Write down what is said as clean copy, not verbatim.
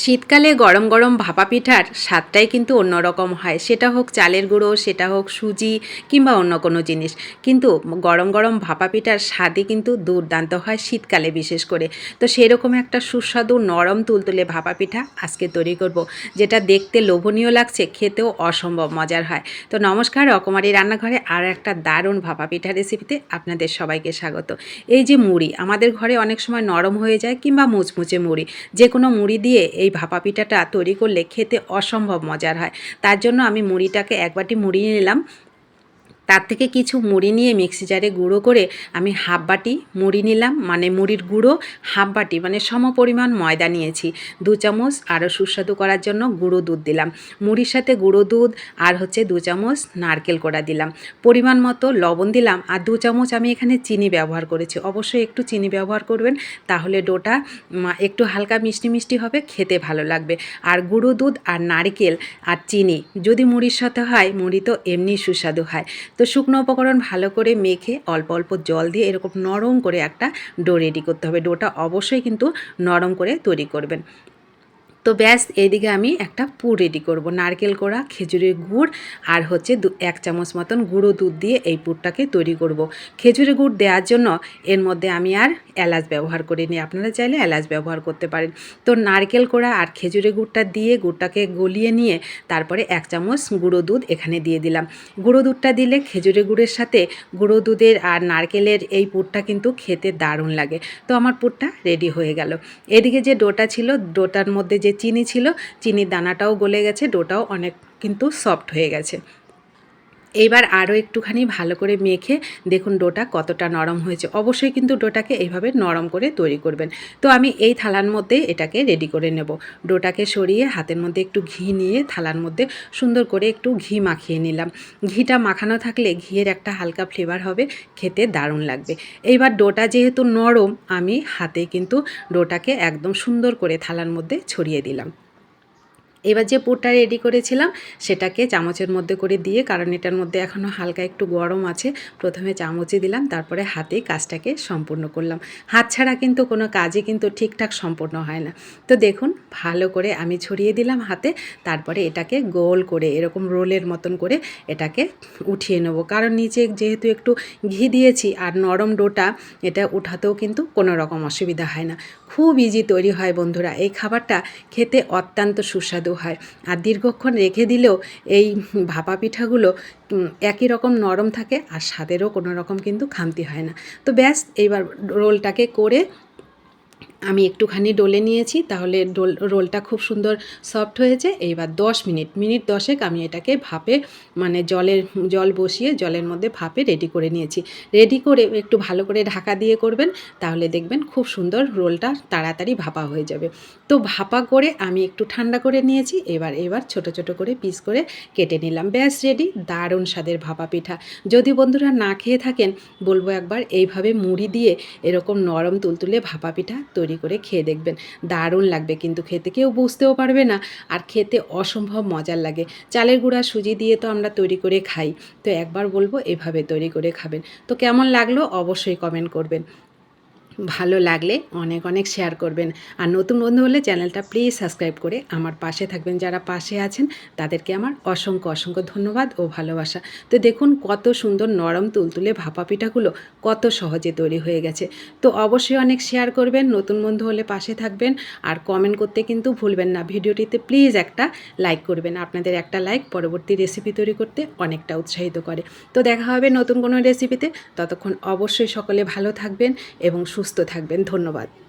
শীতকালে গরম গরম ভাপা পিঠার স্বাদটাই কিন্তু অন্যরকম হয়, সেটা হোক চালের গুঁড়ো, সেটা হোক সুজি কিংবা অন্য কোনো জিনিস। কিন্তু গরম গরম ভাপা পিঠার স্বাদই কিন্তু দুর্দান্ত হয় শীতকালে বিশেষ করে। তো সেরকম একটা সুস্বাদু নরম তুলতুলে ভাপা পিঠা আজকে তৈরি করব, যেটা দেখতে লোভনীয় লাগছে, খেতেও অসম্ভব মজার হয়। তো নমস্কার, রকমারি রান্নাঘরে আর একটা দারুণ ভাপা পিঠা রেসিপিতে আপনাদের সবাইকে স্বাগত। এই যে মুড়ি আমাদের ঘরে অনেক সময় নরম হয়ে যায় কিংবা মুচমুচে মুড়ি, যে কোনো মুড়ি দিয়ে এই ভাপা পিঠাটা তৈরি করলে খেতে অসম্ভব মজার হয়। তার জন্য আমি মুড়িটাকে এক বাটি মুড়ি নিলাম, তার থেকে কিছু মুড়ি নিয়ে মিক্সি জারে গুঁড়ো করে আমি হাফ বাটি মুড়ি নিলাম, মানে মুড়ির গুঁড়ো হাফ বাটি, মানে সমপরিমাণ ময়দা নিয়েছি। 2 চামচ আরও সুস্বাদু করার জন্য গুঁড়ো দুধ দিলাম। মুড়ির সাথে গুঁড়ো দুধ আর 2 চামচ নারকেল কোড়া দিলাম, পরিমাণ মতো লবণ দিলাম, আর 2 চামচ আমি এখানে চিনি ব্যবহার করেছি। অবশ্যই একটু চিনি ব্যবহার করবেন, তাহলে ডোটা একটু হালকা মিষ্টি মিষ্টি হবে, খেতে ভালো লাগবে। আর গুঁড়ো দুধ আর নারকেল আর চিনি যদি মুড়ির সাথে হয়, মুড়ি তো এমনি সুস্বাদু হয়। তো শুকনো উপকরণ ভালো করে মেখে অল্প অল্প জল দিয়ে এরকম নরম করে একটা ডো রেডি করতে হবে। ডোটা অবশ্যই কিন্তু নরম করে তৈরি করবেন। তো ব্যাস, এইদিকে আমি একটা পুর রেডি করব। নারকেল কোড়া, খেজুরের গুড় আর 1 চামচ মতন গুঁড়ো দুধ দিয়ে এই পুরটাকে তৈরি করব। খেজুরের গুড় দেওয়ার জন্য এর মধ্যে আমি আর এলাচ ব্যবহার করিনি, আপনারা চাইলে এলাচ ব্যবহার করতে পারেন। তো নারকেল কোড়া আর খেজুরের গুড়টা দিয়ে গুড়টাকে গলিয়ে নিয়ে তারপরে 1 চামচ গুঁড়ো দুধ এখানে দিয়ে দিলাম। গুঁড়ো দুধটা দিলে খেজুরের গুড়ের সাথে গুঁড়ো দুধের আর নারকেলের এই পুরটা কিন্তু খেতে দারুণ লাগে। তো আমার পুরটা রেডি হয়ে গেল। এদিকে যে ডোটা ছিল, ডোটার মধ্যে যে চিনি ছিল, চিনির দানাটাও গলে গেছে, ডোটাও অনেক কিন্তু সফট হয়ে গেছে। এইবার আরও একটুখানি ভালো করে মেখে দেখুন ডোটা কতটা নরম হয়েছে। অবশ্যই কিন্তু ডোটাকে এইভাবে নরম করে তৈরি করবেন। তো আমি এই থালার মধ্যে এটাকে রেডি করে নেব। ডোটাকে সরিয়ে হাতের মধ্যে একটু ঘি নিয়ে থালার মধ্যে সুন্দর করে একটু ঘি মাখিয়ে নিলাম। ঘিটা মাখানো থাকলে ঘিয়ের একটা হালকা ফ্লেভার হবে, খেতে দারুণ লাগবে। এইবার ডোটা যেহেতু নরম, আমি হাতে কিন্তু ডোটাকে একদম সুন্দর করে থালার মধ্যে ছড়িয়ে দিলাম। এবার যে পুরটা রেডি করেছিলাম সেটাকে চামচের মধ্যে করে দিয়ে, কারণ এটার মধ্যে এখনও হালকা একটু গরম আছে, প্রথমে চামচে দিলাম, তারপরে হাতেই কাজটাকে সম্পূর্ণ করলাম। হাত ছাড়া কিন্তু কোনো কাজই কিন্তু ঠিকঠাক সম্পূর্ণ হয় না। তো দেখুন ভালো করে আমি ছড়িয়ে দিলাম হাতে, তারপরে এটাকে গোল করে এরকম রোলের মতন করে এটাকে উঠিয়ে নেব। কারণ নিচে যেহেতু একটু ঘি দিয়েছি আর নরম ডোটা, এটা উঠাতেও কিন্তু কোনো রকম অসুবিধা হয় না। খুব ইজি তৈরি হয় বন্ধুরা। এই খাবারটা খেতে অত্যন্ত সুস্বাদু হয়, আর দীর্ঘক্ষণ রেখে দিলেও এই ভাপা পিঠাগুলো একই রকম নরম থাকে, আর স্বাদেরও কোনো রকম কিন্তু খামতি হয় না। তো ব্যাস, এইবার রোলটাকে করে আমি একটুখানি ডলে নিয়েছি, তাহলে রোলটা খুব সুন্দর সফট হয়েছে। এইবার 10 মিনিট 10 আমি এটাকে ভাপে, মানে জল বসিয়ে জলের মধ্যে ভাপে রেডি করে নিয়েছি। রেডি করে একটু ভালো করে ঢাকা দিয়ে করবেন, তাহলে দেখবেন খুব সুন্দর রোলটা তাড়াতাড়ি ভাপা হয়ে যাবে। তো ভাপা করে আমি একটু ঠান্ডা করে নিয়েছি। এবার ছোট ছোট করে পিস করে কেটে নিলাম। ব্যাস রেডি দারুণ স্বাদের ভাপা পিঠা। যদি বন্ধুরা না খেয়ে থাকেন, বলবো একবার এইভাবে মুড়ি দিয়ে এরকম নরম তুলতুলে ভাপা পিঠা তৈরি করে খেয়ে দেখবেন, দারুণ লাগবে কিন্তু খেতে, কেউ বুঝতেও পারবে না, আর খেতে অসম্ভব মজার লাগে। চালের গুঁড়া সুজি দিয়ে তো আমরা তৈরি করে খাই, তো একবার বলবো এভাবে তৈরি করে খাবেন। তো কেমন লাগলো অবশ্যই কমেন্ট করবেন, ভালো লাগলে অনেক অনেক শেয়ার করবেন। আর নতুন বন্ধু হলে চ্যানেলটা প্লিজ সাবস্ক্রাইব করে আমার পাশে থাকবেন। যারা পাশে আছেন তাদেরকে আমার অসংখ্য অসংখ্য ধন্যবাদ ও ভালোবাসা। তো দেখুন কত সুন্দর নরম তুলতুলে ভাপা পিঠাগুলো কত সহজে তৈরি হয়ে গেছে। তো অবশ্যই অনেক শেয়ার করবেন, নতুন বন্ধু হলে পাশে থাকবেন, আর কমেন্ট করতে কিন্তু ভুলবেন না। ভিডিওটিতে প্লিজ একটা লাইক করবেন, আপনাদের একটা লাইক পরবর্তী রেসিপি তৈরি করতে অনেকটা উৎসাহিত করে। তো দেখা হবে নতুন কোনো রেসিপিতে, ততক্ষণ অবশ্যই সকলে ভালো থাকবেন এবং সুস্থ থাকবেন। ধন্যবাদ।